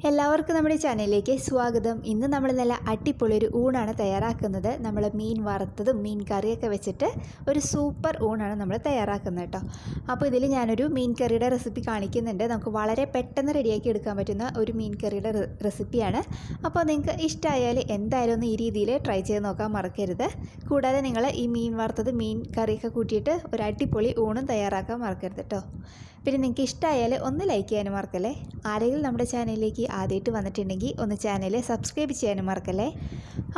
എല്ലാവർക്കും നമ്മുടെ ചാനലിലേക്ക് സ്വാഗതം. ഇന്ന് നമ്മൾ നല്ല അടിപൊളി ഒരു ഊണാണ് തയ്യാറാക്കുന്നത്. നമ്മൾ മീൻ വറുത്തതും മീൻ കറിയൊക്കെ വെച്ചിട്ട് ഒരു സൂപ്പർ ഊണാണ് നമ്മൾ തയ്യാറാക്കുന്നത് കേട്ടോ. അപ്പോൾ ഇതിൽ ഞാനൊരു മീൻ കറിയുടെ റെസിപ്പി കാണിക്കുന്നുണ്ട്. നമുക്ക് വളരെ പെട്ടെന്ന് റെഡിയാക്കി എടുക്കാൻ പറ്റുന്ന ഒരു മീൻ കറിയുടെ റെസിപ്പിയാണ്. അപ്പോൾ നിങ്ങൾക്ക് ഇഷ്ടമായാൽ എന്തായാലും ഒന്ന് ഈ രീതിയിൽ ട്രൈ ചെയ്ത് നോക്കാൻ മറക്കരുത്. കൂടാതെ നിങ്ങൾ ഈ മീൻ വറുത്തത് മീൻ കറിയൊക്കെ കൂട്ടിയിട്ട് ഒരു അടിപൊളി ഊണും തയ്യാറാക്കാൻ മറക്കരുത് കേട്ടോ. പിന്നെ നിങ്ങൾക്ക് ഇഷ്ടമായാൽ ഒന്ന് ലൈക്ക് ചെയ്യാനും മറക്കല്ലേ. ആരെങ്കിലും നമ്മുടെ ചാനലിലേക്ക് ആദ്യമായിട്ട് വന്നിട്ടുണ്ടെങ്കിൽ ഒന്ന് ചാനൽ സബ്സ്ക്രൈബ് ചെയ്യാനും മറക്കല്ലേ.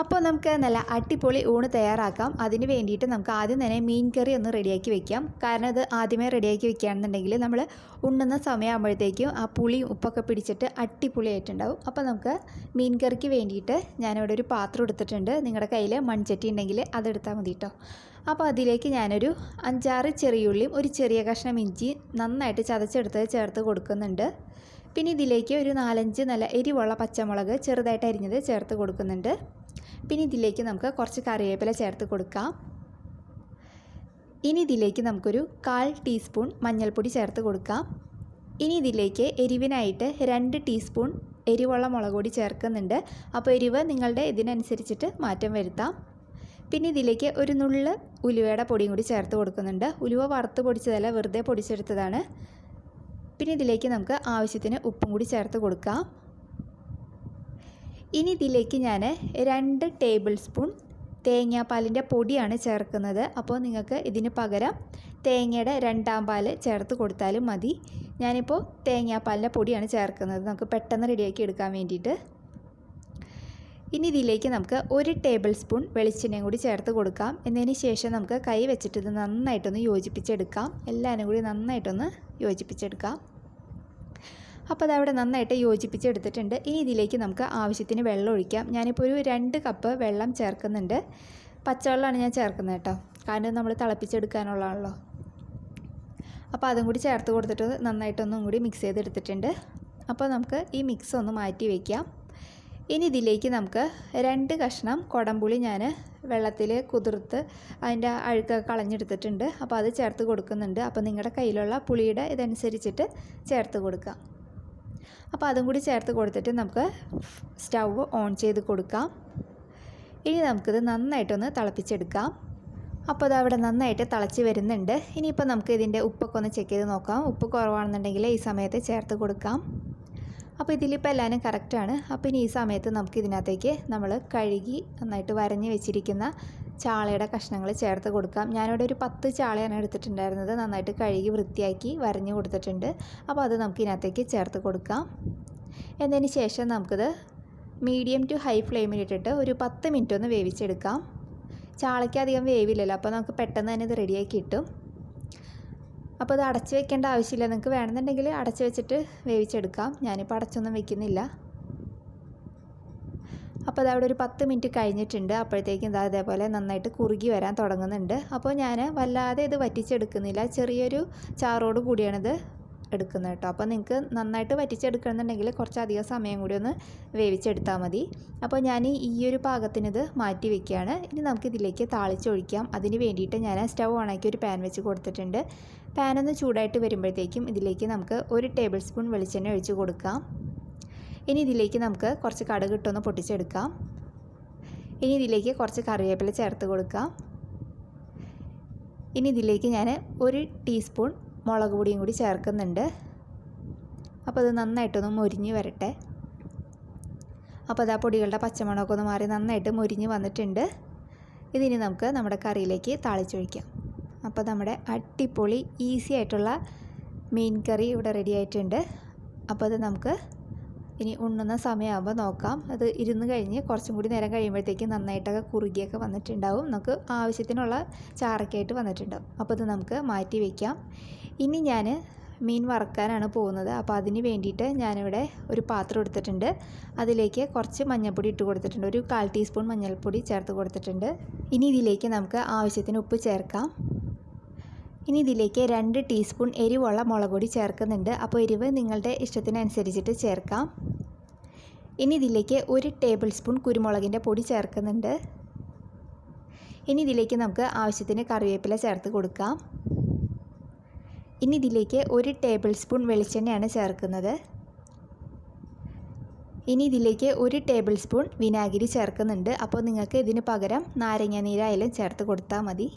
അപ്പോൾ നമുക്ക് നല്ല അടിപൊളി ഊണ് തയ്യാറാക്കാം. അതിന് വേണ്ടിയിട്ട് നമുക്ക് ആദ്യം തന്നെ മീൻ കറി ഒന്ന് റെഡിയാക്കി വെക്കാം. കാരണം അത് ആദ്യമേ റെഡിയാക്കി വെക്കുകയാണെന്നുണ്ടെങ്കിൽ നമ്മൾ ഉണ്ണുന്ന സമയമാകുമ്പോഴത്തേക്കും ആ പുളിയും ഉപ്പൊക്കെ പിടിച്ചിട്ട് അടിപൊളിയായിട്ടുണ്ടാവും. അപ്പോൾ നമുക്ക് മീൻ കറിക്ക് വേണ്ടിയിട്ട് ഞാനിവിടെ ഒരു പാത്രം എടുത്തിട്ടുണ്ട്. നിങ്ങളുടെ കയ്യിൽ മൺചട്ടി ഉണ്ടെങ്കിൽ അതെടുത്താൽ മതി കേട്ടോ. അപ്പോൾ അതിലേക്ക് ഞാനൊരു 5-6 ചെറിയുള്ളിയും ഒരു ചെറിയ കഷ്ണം ഇഞ്ചി നന്നായിട്ട് ചതച്ചെടുത്ത് ചേർത്ത് കൊടുക്കുന്നുണ്ട്. പിന്നെ ഇതിലേക്ക് ഒരു 4-5 നല്ല എരിവുള്ള പച്ചമുളക് ചെറുതായിട്ട് അരിഞ്ഞത് ചേർത്ത് കൊടുക്കുന്നുണ്ട്. പിന്നെ ഇതിലേക്ക് നമുക്ക് കുറച്ച് കറിവേപ്പില ചേർത്ത് കൊടുക്കാം. ഇനി ഇതിലേക്ക് നമുക്കൊരു 1/4 ടീസ്പൂൺ മഞ്ഞൾപ്പൊടി ചേർത്ത് കൊടുക്കാം. ഇനി ഇതിലേക്ക് എരിവിനായിട്ട് 2 ടീസ്പൂൺ എരിവുള്ള മുളക് പൊടി ചേർക്കുന്നുണ്ട്. അപ്പോൾ എരിവ് നിങ്ങളുടെ ഇതിനനുസരിച്ചിട്ട് മാറ്റം വരുത്താം. പിന്നെ ഇതിലേക്ക് ഒരു നുള്ള് ഉലുവയുടെ പൊടിയും കൂടി ചേർത്ത് കൊടുക്കുന്നുണ്ട്. ഉലുവ വറുത്ത് പൊടിച്ചതല്ല, വെറുതെ പൊടിച്ചെടുത്തതാണ്. പിന്നെ ഇതിലേക്ക് നമുക്ക് ആവശ്യത്തിന് ഉപ്പും കൂടി ചേർത്ത് കൊടുക്കാം. ഇനി ഇതിലേക്ക് ഞാൻ 2 ടേബിൾ സ്പൂൺ തേങ്ങാപ്പാലിൻ്റെ പൊടിയാണ് ചേർക്കുന്നത്. അപ്പോൾ നിങ്ങൾക്ക് ഇതിന് പകരം തേങ്ങയുടെ 2ാം പാൽ ചേർത്ത് കൊടുത്താലും മതി. ഞാനിപ്പോൾ തേങ്ങാപ്പാലിൻ്റെ പൊടിയാണ് ചേർക്കുന്നത്, നമുക്ക് പെട്ടെന്ന് റെഡിയാക്കി എടുക്കാൻ വേണ്ടിയിട്ട്. ഇനി ഇതിലേക്ക് നമുക്ക് 1 ടേബിൾ സ്പൂൺ വെളിച്ചെണ്ണയും കൂടി ചേർത്ത് കൊടുക്കാം. എന്നതിന് ശേഷം നമുക്ക് കൈ വെച്ചിട്ട് ഇത് നന്നായിട്ടൊന്ന് യോജിപ്പിച്ചെടുക്കാം. എല്ലാവരും കൂടി നന്നായിട്ടൊന്ന് യോജിപ്പിച്ചെടുക്കാം. അപ്പോൾ അതവിടെ നന്നായിട്ട് യോജിപ്പിച്ചെടുത്തിട്ടുണ്ട്. ഇനി ഇതിലേക്ക് നമുക്ക് ആവശ്യത്തിന് വെള്ളം ഒഴിക്കാം. ഞാനിപ്പോൾ ഒരു 2 കപ്പ് വെള്ളം ചേർക്കുന്നുണ്ട്. പച്ചവെള്ളമാണ് ഞാൻ ചേർക്കുന്നത് കേട്ടോ, കാരണം നമ്മൾ തിളപ്പിച്ചെടുക്കാനുള്ളതാണല്ലോ. അപ്പോൾ അതും കൂടി ചേർത്ത് കൊടുത്തിട്ട് നന്നായിട്ടൊന്നും കൂടി മിക്സ് ചെയ്തെടുത്തിട്ടുണ്ട്. അപ്പോൾ നമുക്ക് ഈ മിക്സ് ഒന്ന് മാറ്റി വയ്ക്കാം. ഇനി ഇതിലേക്ക് നമുക്ക് 2 കഷ്ണം കുടംപുളി ഞാൻ വെള്ളത്തിൽ കുതിർത്ത് അതിൻ്റെ അഴുക്കൊക്കെ കളഞ്ഞെടുത്തിട്ടുണ്ട്. അപ്പോൾ അത് ചേർത്ത് കൊടുക്കുന്നുണ്ട്. അപ്പോൾ നിങ്ങളുടെ കയ്യിലുള്ള പുളിയുടെ ഇതനുസരിച്ചിട്ട് ചേർത്ത് കൊടുക്കാം. അപ്പോൾ അതും കൂടി ചേർത്ത് കൊടുത്തിട്ട് നമുക്ക് സ്റ്റൗ ഓൺ ചെയ്ത് കൊടുക്കാം. ഇനി നമുക്കിത് നന്നായിട്ടൊന്ന് തിളപ്പിച്ചെടുക്കാം. അപ്പോൾ അത് അവിടെ നന്നായിട്ട് തിളച്ച് വരുന്നുണ്ട്. ഇനിയിപ്പോൾ നമുക്ക് ഇതിൻ്റെ ഉപ്പൊക്കെ ഒന്ന് ചെക്ക് ചെയ്ത് നോക്കാം. ഉപ്പ് കുറവാണെന്നുണ്ടെങ്കിൽ ഈ സമയത്ത് ചേർത്ത് കൊടുക്കാം. അപ്പോൾ ഇതിലിപ്പോൾ എല്ലാവരും കറക്റ്റാണ്. അപ്പോൾ ഇനി ഈ സമയത്ത് നമുക്ക് ഇതിനകത്തേക്ക് നമ്മൾ കഴുകി നന്നായിട്ട് വരഞ്ഞ് വെച്ചിരിക്കുന്ന ചാളയുടെ കഷ്ണങ്ങൾ ചേർത്ത് കൊടുക്കാം. ഞാനിവിടെ ഒരു 10 ചാളയാണ് എടുത്തിട്ടുണ്ടായിരുന്നത്. നന്നായിട്ട് കഴുകി വൃത്തിയാക്കി വരഞ്ഞ് കൊടുത്തിട്ടുണ്ട്. അപ്പോൾ അത് നമുക്ക് ഇതിനകത്തേക്ക് ചേർത്ത് കൊടുക്കാം. എന്നതിന് ശേഷം നമുക്കിത് മീഡിയം ടു ഹൈ ഫ്ലെയിമിലിട്ടിട്ട് ഒരു 10 മിനിറ്റ് ഒന്ന് വേവിച്ചെടുക്കാം. ചാളയ്ക്ക് അധികം വേവില്ലല്ലോ, അപ്പോൾ നമുക്ക് പെട്ടെന്ന് തന്നെ ഇത് റെഡിയാക്കി കിട്ടും. അപ്പോൾ ഇത് അടച്ച് വെക്കേണ്ട ആവശ്യമില്ല. നിങ്ങൾക്ക് വേണമെന്നുണ്ടെങ്കിൽ അടച്ച് വെച്ചിട്ട് വേവിച്ചെടുക്കാം. ഞാനിപ്പോൾ അടച്ചൊന്നും വെക്കുന്നില്ല. അപ്പോൾ അതവിടെ ഒരു 10 മിനിറ്റ് കഴിഞ്ഞിട്ടുണ്ട്. അപ്പോഴത്തേക്കും ഇതാ അതേപോലെ നന്നായിട്ട് കുറുകി വരാൻ തുടങ്ങുന്നുണ്ട്. അപ്പോൾ ഞാൻ വല്ലാതെ ഇത് വറ്റിച്ചെടുക്കുന്നില്ല, ചെറിയൊരു ചാറോട് കൂടിയാണിത് എടുക്കുന്നത് കേട്ടോ. അപ്പോൾ നിങ്ങൾക്ക് നന്നായിട്ട് വറ്റിച്ചെടുക്കണമെന്നുണ്ടെങ്കിൽ കുറച്ചധികം സമയം കൂടി ഒന്ന് വേവിച്ചെടുത്താൽ മതി. അപ്പോൾ ഞാൻ ഈ ഒരു പാകത്തിനിത് മാറ്റി വയ്ക്കുകയാണ്. ഇനി നമുക്കിതിലേക്ക് താളിച്ചൊഴിക്കാം. അതിന് വേണ്ടിയിട്ട് ഞാൻ സ്റ്റൗ ഓണാക്കി ഒരു പാൻ വെച്ച് കൊടുത്തിട്ടുണ്ട്. പാനൊന്ന് ചൂടായിട്ട് വരുമ്പോഴത്തേക്കും ഇതിലേക്ക് നമുക്ക് 1 ടേബിൾ സ്പൂൺ വെളിച്ചെണ്ണ ഒഴിച്ച് കൊടുക്കാം. ഇനി ഇതിലേക്ക് നമുക്ക് കുറച്ച് കടുക് ഇട്ടൊന്ന് പൊട്ടിച്ചെടുക്കാം. ഇനി ഇതിലേക്ക് കുറച്ച് കറിവേപ്പില ചേർത്ത് കൊടുക്കാം. ഇനി ഇതിലേക്ക് ഞാൻ 1 ടീസ്പൂൺ മുളക് പൊടിയും കൂടി ചേർക്കുന്നുണ്ട്. അപ്പോൾ അത് നന്നായിട്ടൊന്ന് മൊരിഞ്ഞ് വരട്ടെ. അപ്പോൾ അത് ആ പൊടികളുടെ പച്ചമണമൊക്കെ ഒന്ന് മാറി നന്നായിട്ട് മൊരിഞ്ഞ് വന്നിട്ടുണ്ട്. ഇതിനി നമുക്ക് നമ്മുടെ കറിയിലേക്ക് താളിച്ചൊഴിക്കാം. അപ്പോൾ നമ്മുടെ അടിപൊളി ഈസി ആയിട്ടുള്ള മീൻ കറി ഇവിടെ റെഡി ആയിട്ടുണ്ട്. അപ്പോൾ അത് നമുക്ക് ഇനി ഉണ്ണുന്ന സമയമാകുമ്പോൾ നോക്കാം. അത് ഇരുന്ന് കഴിഞ്ഞ് കുറച്ചും കൂടി നേരം കഴിയുമ്പോഴത്തേക്കും നന്നായിട്ടൊക്കെ കുറുകിയൊക്കെ വന്നിട്ടുണ്ടാവും. നമുക്ക് ആവശ്യത്തിനുള്ള ചാറൊക്കെ ആയിട്ട് വന്നിട്ടുണ്ടാവും. അപ്പോൾ ഇത് നമുക്ക് മാറ്റി വയ്ക്കാം. ഇനി ഞാൻ മീൻ വറുക്കാനാണ് പോകുന്നത്. അപ്പോൾ അതിന് വേണ്ടിയിട്ട് ഞാനിവിടെ ഒരു പാത്രം എടുത്തിട്ടുണ്ട്. അതിലേക്ക് കുറച്ച് മഞ്ഞൾപ്പൊടി ഇട്ട് കൊടുത്തിട്ടുണ്ട്. ഒരു 1/4 ടീസ്പൂൺ മഞ്ഞൾപ്പൊടി ചേർത്ത് കൊടുത്തിട്ടുണ്ട്. ഇനി ഇതിലേക്ക് നമുക്ക് ആവശ്യത്തിന് ഉപ്പ് ചേർക്കാം. ഇനി ഇതിലേക്ക് 2 ടീസ്പൂൺ എരിവുള്ള മുളക് പൊടി ചേർക്കുന്നുണ്ട്. അപ്പോൾ എരിവ് നിങ്ങളുടെ ഇഷ്ടത്തിനനുസരിച്ചിട്ട് ചേർക്കാം. ഇനി ഇതിലേക്ക് 1 ടേബിൾ സ്പൂൺ കുരുമുളകിൻ്റെ പൊടി ചേർക്കുന്നുണ്ട്. ഇനി ഇതിലേക്ക് നമുക്ക് ആവശ്യത്തിന് കറിവേപ്പില ചേർത്ത് കൊടുക്കാം. ഇനി ഇതിലേക്ക് 1 ടേബിൾ സ്പൂൺ വെളിച്ചെണ്ണയാണ് ചേർക്കുന്നത്. ഇനി ഇതിലേക്ക് 1 ടേബിൾ സ്പൂൺ വിനാഗിരി ചേർക്കുന്നുണ്ട്. അപ്പോൾ നിങ്ങൾക്ക് ഇതിന് പകരം നാരങ്ങ നീരായാലും ചേർത്ത് കൊടുത്താൽ മതി.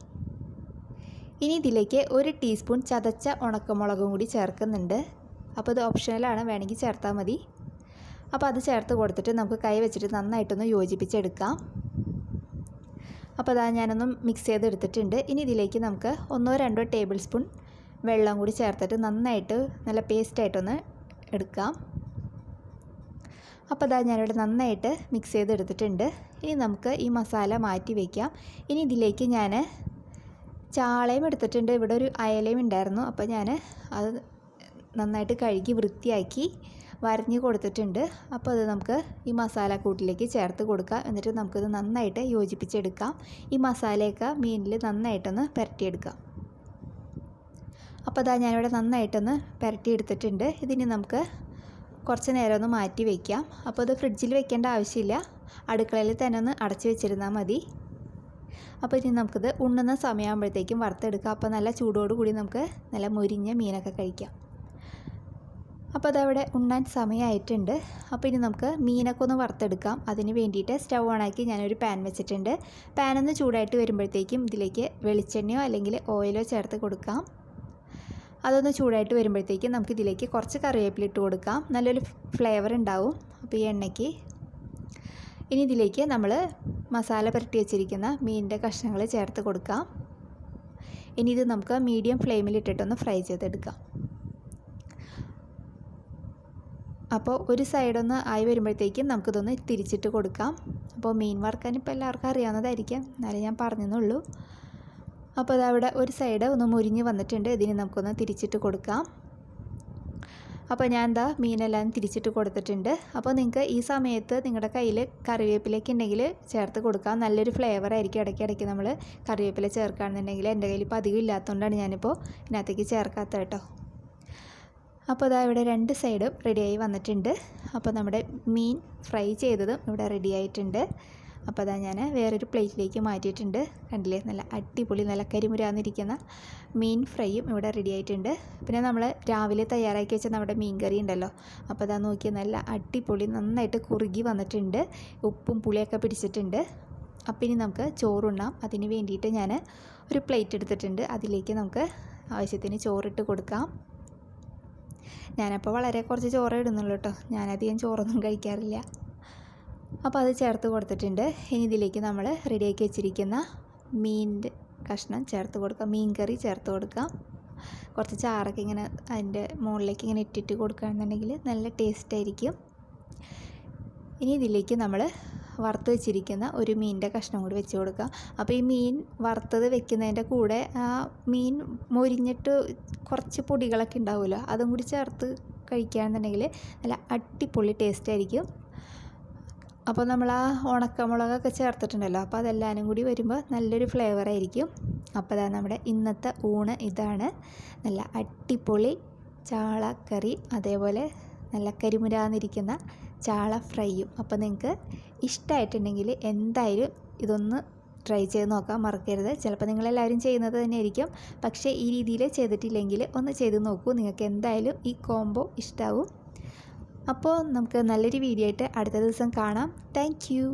ഇനി ഇതിലേക്ക് 1 ടീസ്പൂൺ ചതച്ച ഉണക്കമുളകും കൂടി ചേർക്കുന്നുണ്ട്. അപ്പോൾ ഇത് ഓപ്ഷണലാണ്, വേണമെങ്കിൽ ചേർത്താൽ മതി. അപ്പോൾ അത് ചേർത്ത് കൊടുത്തിട്ട് നമുക്ക് കൈ വെച്ചിട്ട് നന്നായിട്ടൊന്ന് യോജിപ്പിച്ചെടുക്കാം. അപ്പോൾ അതാ ഞാനൊന്ന് മിക്സ് ചെയ്തെടുത്തിട്ടുണ്ട്. ഇനി ഇതിലേക്ക് നമുക്ക് 1-2 ടേബിൾ സ്പൂൺ വെള്ളം കൂടി ചേർത്തിട്ട് നന്നായിട്ട് നല്ല പേസ്റ്റായിട്ടൊന്ന് എടുക്കാം. അപ്പോൾ അതാ ഞാനിവിടെ നന്നായിട്ട് മിക്സ് ചെയ്തെടുത്തിട്ടുണ്ട്. ഇനി നമുക്ക് ഈ മസാല മാറ്റി വയ്ക്കാം. ഇനി ഇതിലേക്ക് ഞാൻ ചാളയും എടുത്തിട്ടുണ്ട്. ഇവിടെ ഒരു അയലയും ഉണ്ടായിരുന്നു. അപ്പോൾ ഞാൻ അത് നന്നായിട്ട് കഴുകി വൃത്തിയാക്കി വരഞ്ഞ് കൊടുത്തിട്ടുണ്ട്. അപ്പോൾ അത് നമുക്ക് ഈ മസാലക്കൂട്ടിലേക്ക് ചേർത്ത് കൊടുക്കാം. എന്നിട്ട് നമുക്കിത് നന്നായിട്ട് യോജിപ്പിച്ചെടുക്കാം. ഈ മസാലയൊക്കെ മീനിൽ നന്നായിട്ടൊന്ന് പുരട്ടിയെടുക്കാം. അപ്പോൾ അതാ ഞാനിവിടെ നന്നായിട്ടൊന്ന് പുരട്ടിയെടുത്തിട്ടുണ്ട്. ഇതിന് നമുക്ക് കുറച്ച് നേരം ഒന്ന് മാറ്റി വയ്ക്കാം. അപ്പോൾ ഇത് ഫ്രിഡ്ജിൽ വെക്കേണ്ട ആവശ്യമില്ല, അടുക്കളയിൽ തന്നെ ഒന്ന് അടച്ച് വെച്ചിരുന്നാൽ മതി. അപ്പോൾ ഇനി നമുക്കിത് ഉണ്ണുന്ന സമയമാകുമ്പോഴത്തേക്കും വറുത്തെടുക്കാം. അപ്പോൾ നല്ല ചൂടോടുകൂടി നമുക്ക് നല്ല മുരിഞ്ഞ മീനൊക്കെ കഴിക്കാം. അപ്പോൾ അതവിടെ ഉണ്ണാൻ സമയമായിട്ടുണ്ട്. അപ്പോൾ ഇനി നമുക്ക് മീനൊക്കെ ഒന്ന് വറുത്തെടുക്കാം. അതിന് വേണ്ടിയിട്ട് സ്റ്റൗ ഓണാക്കി ഞാനൊരു പാൻ വെച്ചിട്ടുണ്ട്. പാനൊന്ന് ചൂടായിട്ട് വരുമ്പോഴത്തേക്കും ഇതിലേക്ക് വെളിച്ചെണ്ണയോ അല്ലെങ്കിൽ ഓയിലോ ചേർത്ത് കൊടുക്കാം. അതൊന്ന് ചൂടായിട്ട് വരുമ്പോഴത്തേക്കും നമുക്കിതിലേക്ക് കുറച്ച് കറിവേപ്പില ഇട്ട് കൊടുക്കാം. നല്ലൊരു ഫ്ലേവർ ഉണ്ടാവും അപ്പോൾ ഈ എണ്ണയ്ക്ക്. ഇനി ഇതിലേക്ക് നമ്മൾ മസാല പുരട്ടി വെച്ചിരിക്കുന്ന മീനിൻ്റെ കഷ്ണങ്ങൾ ചേർത്ത് കൊടുക്കാം. ഇനി ഇത് നമുക്ക് മീഡിയം ഫ്ലെയിമിൽ ഇട്ടിട്ടൊന്ന് ഫ്രൈ ചെയ്തെടുക്കാം. അപ്പോൾ ഒരു സൈഡൊന്ന് ആയി വരുമ്പോഴത്തേക്കും നമുക്കിതൊന്ന് തിരിച്ചിട്ട് കൊടുക്കാം. അപ്പോൾ മീൻ വറുക്കാൻ ഇപ്പോൾ എല്ലാവർക്കും അറിയാവുന്നതായിരിക്കും, എന്നാലും ഞാൻ പറഞ്ഞെന്നുള്ളൂ. അപ്പോൾ അതവിടെ ഒരു സൈഡ് ഒന്ന് മുരിഞ്ഞ് വന്നിട്ടുണ്ട്. ഇതിന് നമുക്കൊന്ന് തിരിച്ചിട്ട് കൊടുക്കാം. അപ്പോൾ ഞാൻ എന്താ മീനെല്ലാം തിരിച്ചിട്ട് കൊടുത്തിട്ടുണ്ട്. അപ്പോൾ നിങ്ങൾക്ക് ഈ സമയത്ത് നിങ്ങളുടെ കയ്യിൽ കറിവേപ്പിലൊക്കെ ഉണ്ടെങ്കിൽ ചേർത്ത് കൊടുക്കാം. നല്ലൊരു ഫ്ലേവർ ആയിരിക്കും. ഇടയ്ക്കിടയ്ക്ക് നമ്മൾ കറിവേപ്പില ചേർക്കുകയാണെന്നുണ്ടെങ്കിൽ എൻ്റെ കയ്യിൽ ഇപ്പോൾ അധികം ഇല്ലാത്തതുകൊണ്ടാണ് ഞാനിപ്പോൾ ഇതിനകത്തേക്ക് ചേർക്കാത്തത് കേട്ടോ. അപ്പോൾ അതാ ഇവിടെ 2 സൈഡും റെഡിയായി വന്നിട്ടുണ്ട്. അപ്പോൾ നമ്മുടെ മീൻ ഫ്രൈ ചെയ്തതും ഇവിടെ റെഡി ആയിട്ടുണ്ട്. അപ്പോൾ അതാ ഞാൻ വേറൊരു പ്ലേറ്റിലേക്ക് മാറ്റിയിട്ടുണ്ട്. കണ്ടില്ലേ, നല്ല അടിപൊളി നല്ല കരിമുരാന്നിരിക്കുന്ന മീൻ ഫ്രൈയും ഇവിടെ റെഡി ആയിട്ടുണ്ട്. പിന്നെ നമ്മൾ രാവിലെ തയ്യാറാക്കി വെച്ച നമ്മുടെ മീൻകറി ഉണ്ടല്ലോ, അപ്പോൾ അതാ നോക്കിയാൽ നല്ല അടിപൊളി നന്നായിട്ട് കുറുകി വന്നിട്ടുണ്ട്. ഉപ്പും പുളിയൊക്കെ പിടിച്ചിട്ടുണ്ട്. അപ്പോൾ ഇനി നമുക്ക് ചോറുണ്ണാം. അതിന് വേണ്ടിയിട്ട് ഞാൻ ഒരു പ്ലേറ്റ് എടുത്തിട്ടുണ്ട്. അതിലേക്ക് നമുക്ക് ആവശ്യത്തിന് ചോറിട്ട് കൊടുക്കാം. ഞാനപ്പോൾ വളരെ കുറച്ച് ചോറേ ഇടുന്നുള്ളൂ കേട്ടോ, ഞാനധികം ചോറൊന്നും കഴിക്കാറില്ല. അപ്പോൾ അത് ചേർത്ത് കൊടുത്തിട്ടുണ്ട്. ഇനി ഇതിലേക്ക് നമ്മൾ റെഡിയാക്കി വെച്ചിരിക്കുന്ന മീനിൻ്റെ കഷ്ണം ചേർത്ത് കൊടുക്കാം. മീൻ കറി ചേർത്ത് കൊടുക്കാം. കുറച്ച് ചാറൊക്കെ ഇങ്ങനെ അതിൻ്റെ മുകളിലേക്ക് ഇങ്ങനെ ഇട്ടിട്ട് കൊടുക്കുകയാണെന്നുണ്ടെങ്കിൽ നല്ല ടേസ്റ്റായിരിക്കും. ഇനി ഇതിലേക്ക് നമ്മൾ വറുത്ത് വെച്ചിരിക്കുന്ന ഒരു മീനിൻ്റെ കഷ്ണം കൂടി വെച്ച് കൊടുക്കാം. അപ്പോൾ ഈ മീൻ വറുത്തത് വെക്കുന്നതിൻ്റെ കൂടെ ആ മീൻ മൊരിഞ്ഞിട്ട് കുറച്ച് പൊടികളൊക്കെ ഉണ്ടാവുമല്ലോ, അതും കൂടി ചേർത്ത് കഴിക്കുകയാണെന്നുണ്ടെങ്കിൽ നല്ല അടിപൊളി ടേസ്റ്റ് ആയിരിക്കും. അപ്പോൾ നമ്മൾ ആ ഉണക്കമുളകൊക്കെ ചേർത്തിട്ടുണ്ടല്ലോ, അപ്പോൾ അതെല്ലാവരും കൂടി വരുമ്പോൾ നല്ലൊരു ഫ്ലേവർ ആയിരിക്കും. അപ്പോൾ അതാ നമ്മുടെ ഇന്നത്തെ ഊണ് ഇതാണ്. നല്ല അടിപൊളി ചാള കറി, അതേപോലെ നല്ല കരിമുരാന്നിരിക്കുന്ന ചാള ഫ്രൈയും. അപ്പോൾ നിങ്ങൾക്ക് ഇഷ്ടമായിട്ടുണ്ടെങ്കിൽ എന്തായാലും ഇതൊന്ന് ട്രൈ ചെയ്ത് നോക്കാൻ മറക്കരുത്. ചിലപ്പോൾ നിങ്ങളെല്ലാവരും ചെയ്യുന്നത് തന്നെയായിരിക്കും, പക്ഷേ ഈ രീതിയിൽ ചെയ്തിട്ടില്ലെങ്കിൽ ഒന്ന് ചെയ്ത് നോക്കൂ. നിങ്ങൾക്ക് എന്തായാലും ഈ കോംബോ ഇഷ്ടമാവും. അപ്പോൾ നമുക്ക് നല്ലൊരു വീഡിയോ ആയിട്ട് അടുത്ത ദിവസം കാണാം. Thank you.